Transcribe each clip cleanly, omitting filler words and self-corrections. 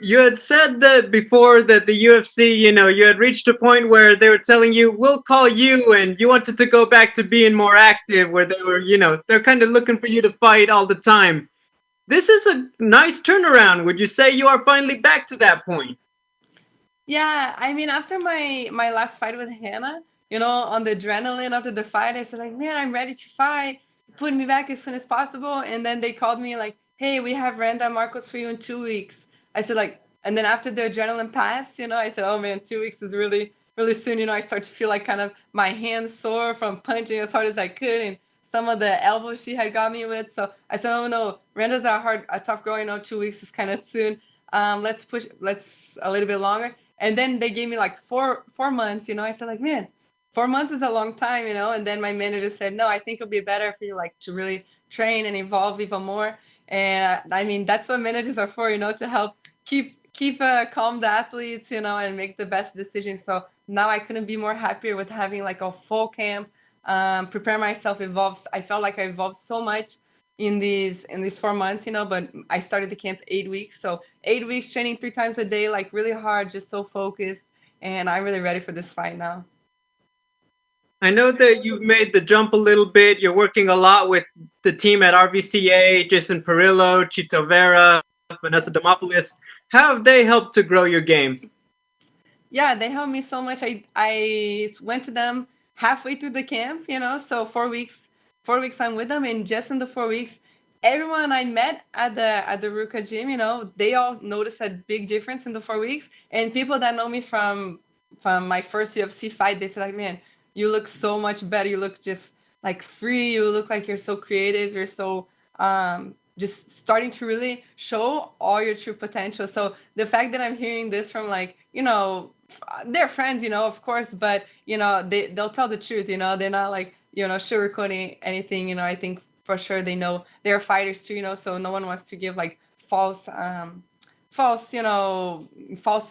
you had said that before that the UFC, you had reached a point where they were telling you, "We'll call you," and you wanted to go back to being more active, where they were, they're kind of looking for you to fight all the time. This is a nice turnaround. Would you say you are finally back to that point? Yeah, I mean, after my last fight with Hannah, on the adrenaline after the fight, I said like, man, I'm ready to fight. Put me back as soon as possible. And then they called me like, hey, we have Randa Markos for you in 2 weeks. I said like, and then after the adrenaline passed, I said, oh man, 2 weeks is really really soon. I start to feel like kind of my hands sore from punching as hard as I could, and some of the elbows she had got me with. So I said, oh no, Randa's a tough girl. 2 weeks is kind of soon. Let's a little bit longer. And then they gave me like four months. I said like, man, 4 months is a long time. And then my manager said, no, I think it'll be better for you like to really train and evolve even more. And I mean, that's what managers are for, to help keep calm the athletes, and make the best decisions. So now I couldn't be more happier with having like a full camp, prepare myself, evolve. I felt like I evolved so much in these 4 months, but I started the camp 8 weeks. So 8 weeks training 3 times a day, like really hard, just so focused. And I'm really ready for this fight now. I know that you've made the jump a little bit. You're working a lot with the team at RVCA, Jason Perillo, Chito Vera, Vanessa Demopoulos. How have they helped to grow your game? Yeah, they helped me so much. I went to them halfway through the camp, so 4 weeks, 4 weeks I'm with them, and just in the 4 weeks, everyone I met at the Ruka gym, they all noticed a big difference in the 4 weeks. And people that know me from my first UFC fight, they said like, man, you look so much better. You look just like free. You look like you're so creative. You're so just starting to really show all your true potential. So the fact that I'm hearing this from like, they're friends, of course, but they'll tell the truth, they're not like, sugarcoating anything. I think for sure they know they're fighters too, so no one wants to give like false, false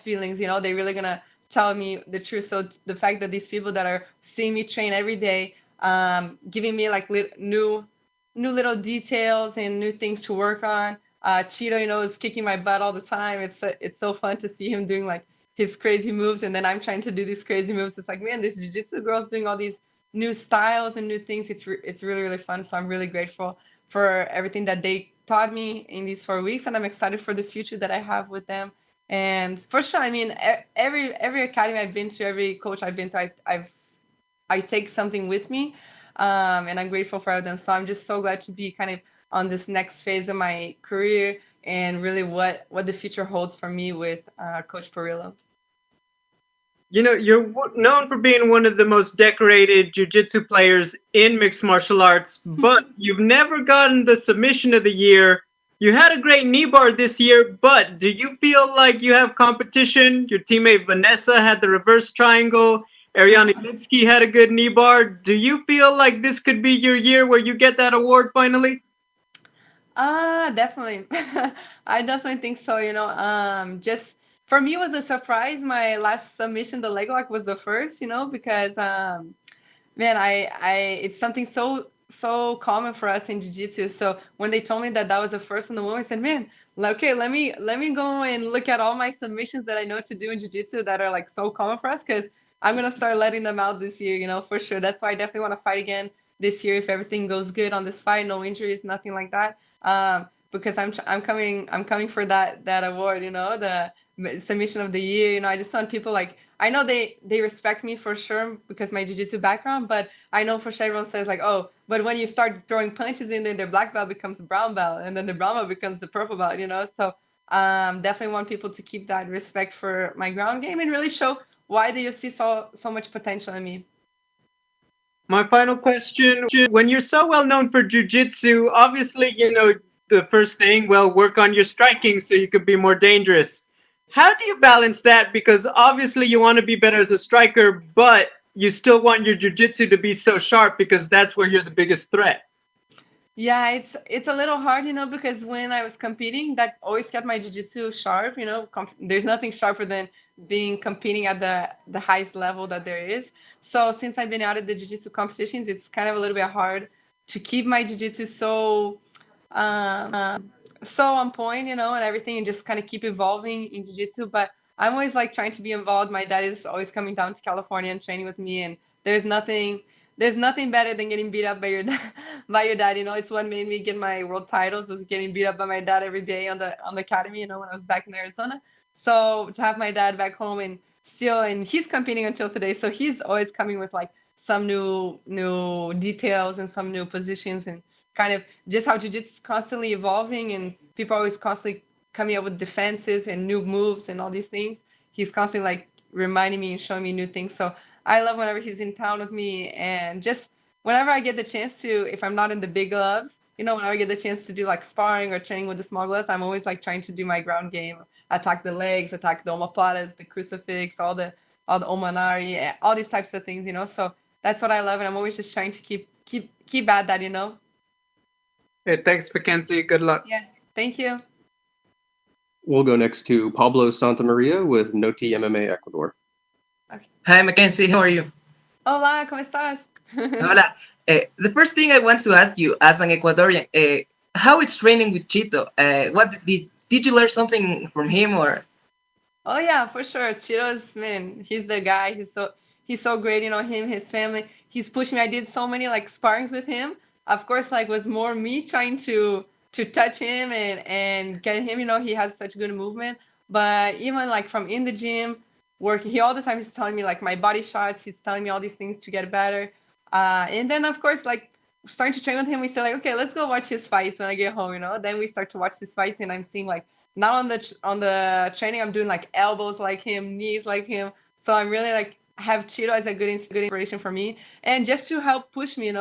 feelings. They're really gonna tell me the truth. So the fact that these people that are seeing me train every day, giving me like new little details and new things to work on. Cheeto, is kicking my butt all the time. It's so fun to see him doing like his crazy moves, and then I'm trying to do these crazy moves. It's like, man, this jiu-jitsu girl's doing all these new styles and new things. It's really really fun. So I'm really grateful for everything that they taught me in these 4 weeks, and I'm excited for the future that I have with them. And for sure, I mean, every academy I've been to, every coach I've been to, I take something with me, and I'm grateful for them. So I'm just so glad to be kind of on this next phase of my career, and really what the future holds for me with Coach Perillo. You're known for being one of the most decorated jiu-jitsu players in mixed martial arts, but you've never gotten the submission of the year. You had a great knee bar this year, but do you feel like you have competition? Your teammate Vanessa had the reverse triangle. Ariane Lipsky had a good knee bar. Do you feel like this could be your year where you get that award finally? Definitely. I definitely think so. Just for me, it was a surprise. My last submission, the leg lock, was the first. Because man, it's something so common for us in jiu-jitsu. So when they told me that was the first in the world, I said, man, okay, let me go and look at all my submissions that I know to do in jiu-jitsu that are like so common for us, because I'm gonna start letting them out this year, for sure. That's why I definitely want to fight again this year if everything goes good on this fight, no injuries, nothing like that. Because I'm coming for that award, the submission of the year. I just want people like, I know they respect me for sure because my jiu-jitsu background, but I know for sure everyone says like, oh, but when you start throwing punches in there, the black belt becomes the brown belt, and then the brown belt becomes the purple belt, So definitely want people to keep that respect for my ground game and really show why the UFC saw so much potential in me. My final question, when you're so well known for jujitsu, obviously, the first thing, well, work on your striking so you could be more dangerous. How do you balance that? Because obviously you want to be better as a striker, but you still want your jujitsu to be so sharp because that's where you're the biggest threat. Yeah, it's a little hard, because when I was competing, that always kept my jiu-jitsu sharp. There's nothing sharper than being competing at the highest level that there is. So since I've been out of the jiu-jitsu competitions, it's kind of a little bit hard to keep my jiu-jitsu so so on point, and everything, and just kind of keep evolving in jiu-jitsu. But I'm always like trying to be involved. My dad is always coming down to California and training with me, and there's nothing better than getting beat up by your by your dad. It's what made me get my world titles, was getting beat up by my dad every day on the academy. When I was back in Arizona. So to have my dad back home and he's competing until today, so he's always coming with like some new details and some new positions, and kind of just how jiu-jitsu is constantly evolving, and people are always constantly coming up with defenses and new moves and all these things. He's constantly like reminding me and showing me new things. So I love whenever he's in town with me, and just whenever I get the chance to, if I'm not in the big gloves, whenever I get the chance to do like sparring or training with the small gloves, I'm always like trying to do my ground game, attack the legs, attack the omoplatas, the crucifix, all the omanari, all these types of things. So that's what I love, and I'm always just trying to keep at that. Hey, thanks, Mackenzie. Good luck. Yeah, thank you. We'll go next to Pablo Santamaria with Noti MMA Ecuador. Hi, Mackenzie. How are you? Hola, ¿cómo estás? Hola. The first thing I want to ask you, as an Ecuadorian, how it's training with Chito? What did you learn something from him, or? Oh yeah, for sure. Chiro's, man, he's the guy. He's so great. Him, his family. He's pushing me. I did so many like sparrings with him. Of course, like was more me trying to touch him and get him. He has such good movement. But even like from in the gym, working, he all the time he's telling me like my body shots. He's telling me all these things to get better. And then of course like starting to train with him, we say like, okay, let's go watch his fights when I get home. Then we start to watch his fights, and I'm seeing like now on the training, I'm doing like elbows like him, knees like him. So I'm really like have Chito as a good inspiration for me, and just to help push me.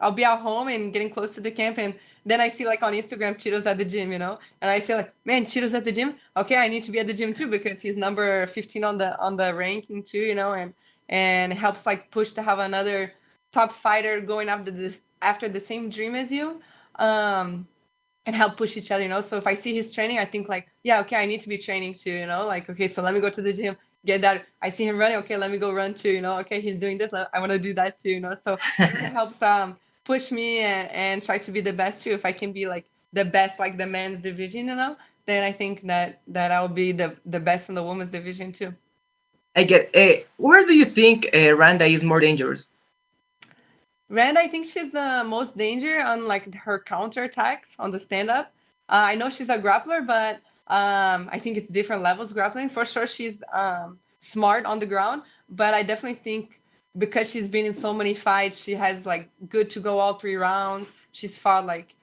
I'll be at home and getting close to the camp, and then I see like on Instagram Chito's at the gym, and I say like, man, Chito's at the gym. Okay, I need to be at the gym too, because he's number 15 on the ranking too, and it helps like push to have another top fighter going after the same dream as you. And help push each other. So if I see his training, I think like, yeah, okay, I need to be training too, like, okay, so let me go to the gym, get that. I see him running, okay, let me go run too, okay, he's doing this, I want to do that too, so it really helps push me and try to be the best too. If I can be like the best, like the men's division, then I think that I'll be the best in the women's division too. I get where do you think Randa is more dangerous? Randa, I think she's the most danger on like her counter attacks on the stand up. I know she's a grappler, but I think it's different levels grappling. For sure, she's smart on the ground, but I definitely think because she's been in so many fights, she has like good to go all 3 rounds. She's fought like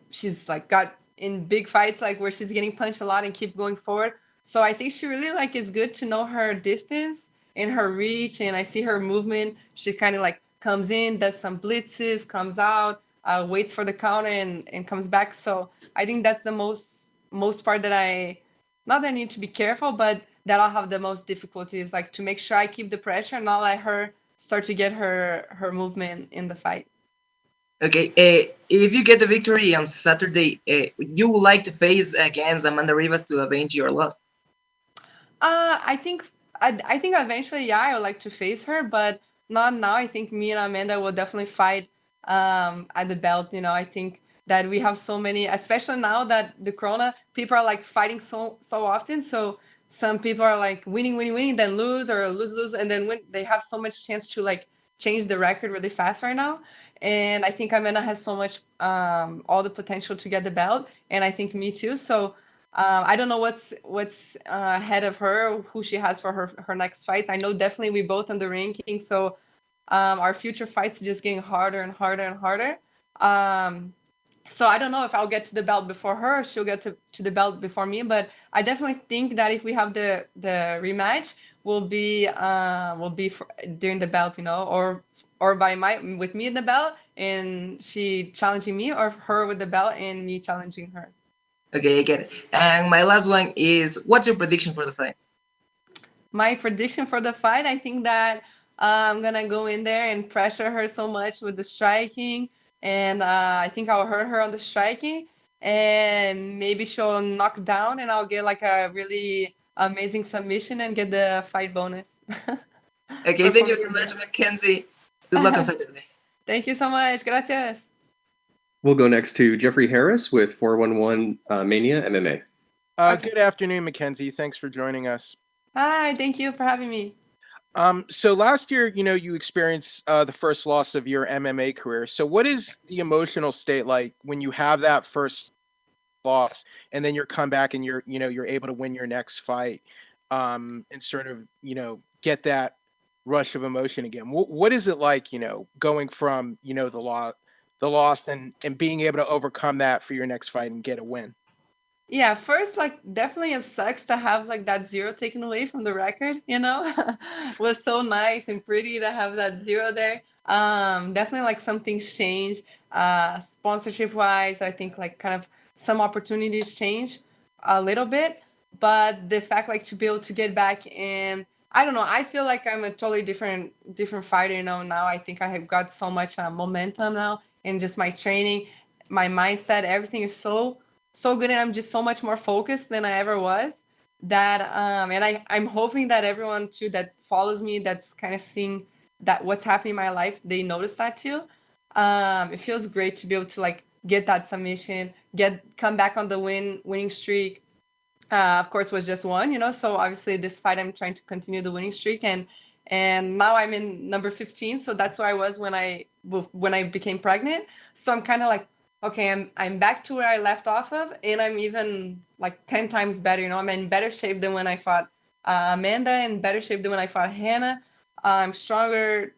she's like got in big fights like where she's getting punched a lot and keep going forward. So I think she really like is good to know her distance and her reach, and I see her movement. She kind of like comes in, does some blitzes, comes out, waits for the counter, and comes back. So I think that's the most part that not that I need to be careful, but that I'll have the most difficulties, like to make sure I keep the pressure and not let her start to get her movement in the fight. Okay, if you get the victory on Saturday, you would like to face against Amanda Rivas to avenge your loss? I think eventually, yeah, I would like to face her, but not now. I think me and Amanda will definitely fight at the belt. I think that we have so many, especially now that the Corona, people are like fighting so often. So some people are like winning, then lose or lose, and then win. They have so much chance to like change the record really fast right now. And I think Amanda has so much, all the potential to get the belt, and I think me too. So I don't know what's ahead of her, who she has for her next fights. I know definitely we both on the ranking, so our future fights are just getting harder and harder and harder. So I don't know if I'll get to the belt before her, or she'll get to the belt before me. But I definitely think that if we have the rematch, will be during the belt, or with me in the belt and she challenging me, or her with the belt and me challenging her. Okay, I get it. And my last one is, what's your prediction for the fight? My prediction for the fight, I think that I'm gonna go in there and pressure her so much with the striking, and I think I'll hurt her on the striking, and maybe she'll knock down, and I'll get like a really amazing submission and get the fight bonus. Okay, thank you very much, Mackenzie. Good luck on Saturday. Thank you so much. Gracias. We'll go next to Jeffrey Harris with 411 Mania MMA. Good afternoon, Mackenzie. Thanks for joining us. Hi, thank you for having me. So last year, you experienced the first loss of your MMA career. So what is the emotional state like when you have that first loss and then you're come back and you're able to win your next fight, and sort of, get that rush of emotion again? What is it like, going from, the loss and being able to overcome that for your next fight and get a win? Yeah, first, like, definitely it sucks to have like that zero taken away from the record, was so nice and pretty to have that zero there. Definitely like something's changed. Sponsorship wise, I think like kind of some opportunities change a little bit, but the fact like to be able to get back in, I don't know, I feel like I'm a totally different fighter, now I think I have got so much momentum now in just my training, my mindset, everything is so good, and I'm just so much more focused than I ever was. That and I'm hoping that everyone too that follows me, that's kind of seeing that what's happening in my life, they notice that too. It feels great to be able to like get that submission, come back on the winning streak. Of course, was just one, So obviously, this fight I'm trying to continue the winning streak, and now I'm in number 15. So that's where I was when I became pregnant. So I'm kind of like, okay, I'm back to where I left off of, and I'm even like 10 times better. I'm in better shape than when I fought Amanda, in better shape than when I fought Hannah. I'm stronger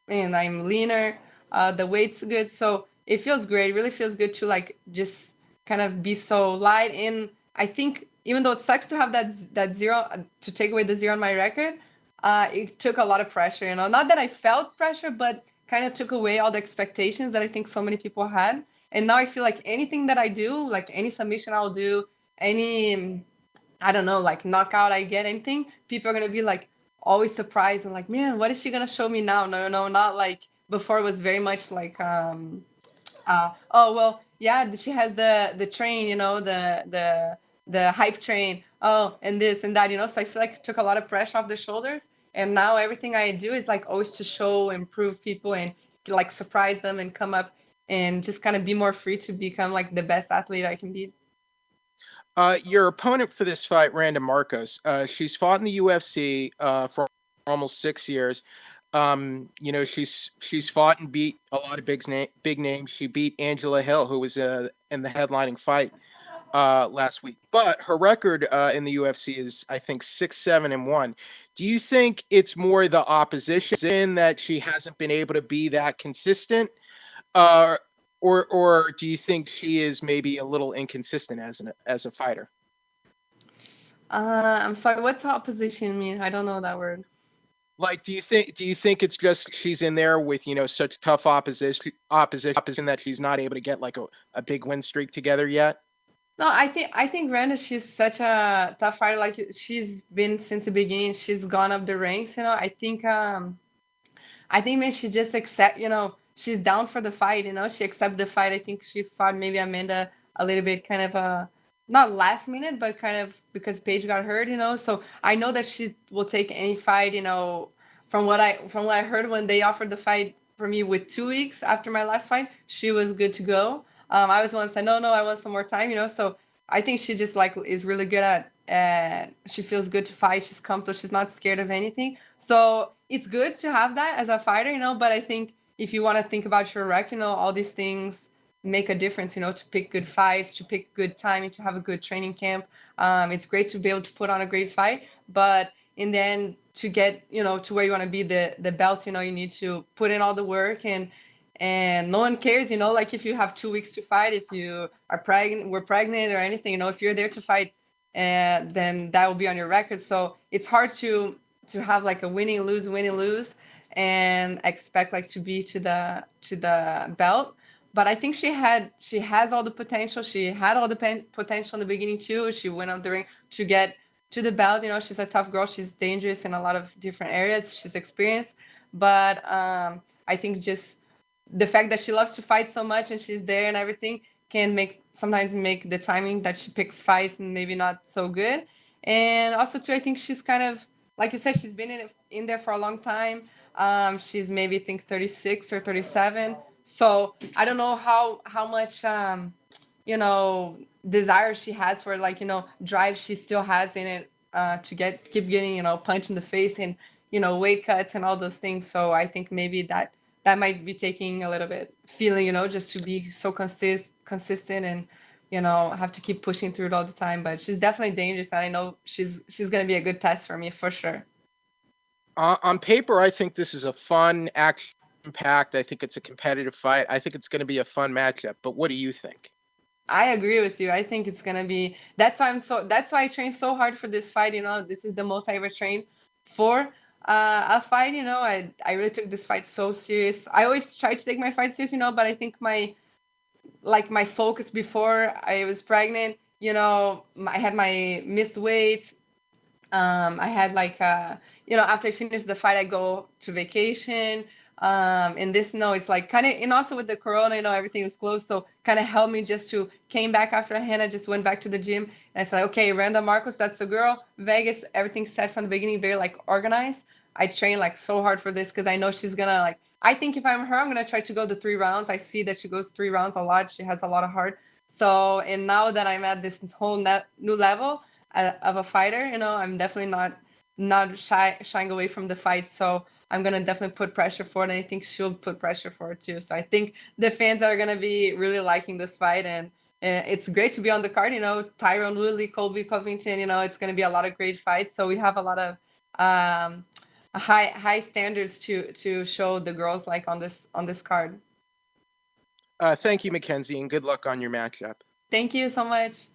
and I'm leaner. The weight's good, so it feels great. It really feels good to like just kind of be so light. And I think even though it sucks to have that zero, to take away the zero on my record, it took a lot of pressure. Not that I felt pressure, but kind of took away all the expectations that I think so many people had. And now I feel like anything that I do, like any submission I'll do, any, I don't know, like knockout I get, anything, people are going to be like always surprised and like, man, what is she going to show me now? No, not like before. It was very much like, oh, well, yeah, she has the train, the hype train. Oh, and this and that, So I feel like it took a lot of pressure off the shoulders. And now everything I do is like always to show, improve people and like surprise them and come up and just kind of be more free to become like the best athlete I can be. Your opponent for this fight, Randa Markos, she's fought in the UFC for almost 6 years. She's fought and beat a lot of big names. She beat Angela Hill, who was in the headlining fight last week. But her record in the UFC is, I think, 6-7-1. Do you think it's more the opposition that she hasn't been able to be that consistent? Or do you think she is maybe a little inconsistent as a fighter? I'm sorry, what's opposition mean? I don't know that word. Like, do you think it's just she's in there with such tough opposition that she's not able to get like a big win streak together yet? No, I think Randa, she's such a tough fighter. Like she's been since the beginning. She's gone up the ranks. I think maybe she just accept. She's down for the fight. She accepted the fight. I think she fought maybe Amanda a little bit, kind of not last minute, but kind of because Paige got hurt. So I know that she will take any fight. From what I heard when they offered the fight for me with 2 weeks after my last fight, she was good to go. I was one said, no, I want some more time, So I think she just like is really good at, she feels good to fight. She's comfortable. She's not scared of anything. So it's good to have that as a fighter, But I think if you want to think about your record, all these things make a difference, to pick good fights, to pick good timing, to have a good training camp. It's great to be able to put on a great fight, but in the end, to get, to where you want to be, the belt, you need to put in all the work, and no one cares, like if you have 2 weeks to fight, if you are we're pregnant or anything, if you're there to fight, then that will be on your record. So it's hard to have like a winning, lose, and expect like to be to the belt. But I think she has all the potential. She had all the potential in the beginning too. She went up the ring to get to the belt. She's a tough girl. She's dangerous in a lot of different areas. She's experienced, but I think just the fact that she loves to fight so much and she's there and everything can sometimes make the timing that she picks fights and maybe not so good. And also too, I think she's kind of, like you said, she's been in there for a long time. She's maybe, I think, 36 or 37. So I don't know how much you know, desire she has for, like, you know, drive she still has in it to keep getting, you know, punched in the face and, you know, weight cuts and all those things. So I think maybe that might be taking a little bit feeling, you know, just to be so consistent and, you know, have to keep pushing through it all the time. But she's definitely dangerous, and I know she's gonna be a good test for me for sure. On paper, I think this is a fun, action-packed. I think it's a competitive fight. I think it's going to be a fun matchup. But what do you think? I agree with you. I think it's gonna be. That's why I trained so hard for this fight. You know, this is the most I ever trained for a fight. You know, I really took this fight so serious. I always try to take my fight serious, you know, but I think my focus before I was pregnant. You know, I had my missed weight. I had like you know, after I finished the fight, I go to vacation. And this, no, it's like kind of, and also with the corona, you know, everything was closed, so kind of helped me just to came back after Hannah, just went back to the gym, and I said, okay, Randa Markos, that's the girl. Vegas, everything's set from the beginning, very like organized. I train like so hard for this because I know she's gonna like. I think if I'm her, I'm gonna try to go the 3 rounds. I see that she goes 3 rounds a lot. She has a lot of heart. So, and now that I'm at this whole new level of a fighter, you know, I'm definitely not shying away from the fight. So I'm gonna definitely put pressure for it, and I think she'll put pressure for it too. So I think the fans are gonna be really liking this fight, and it's great to be on the card. You know, Tyrone Woodley, Colby Covington. You know, it's gonna be a lot of great fights. So we have a lot of high standards to show the girls like on this card. Thank you, Mackenzie, and good luck on your matchup. Thank you so much.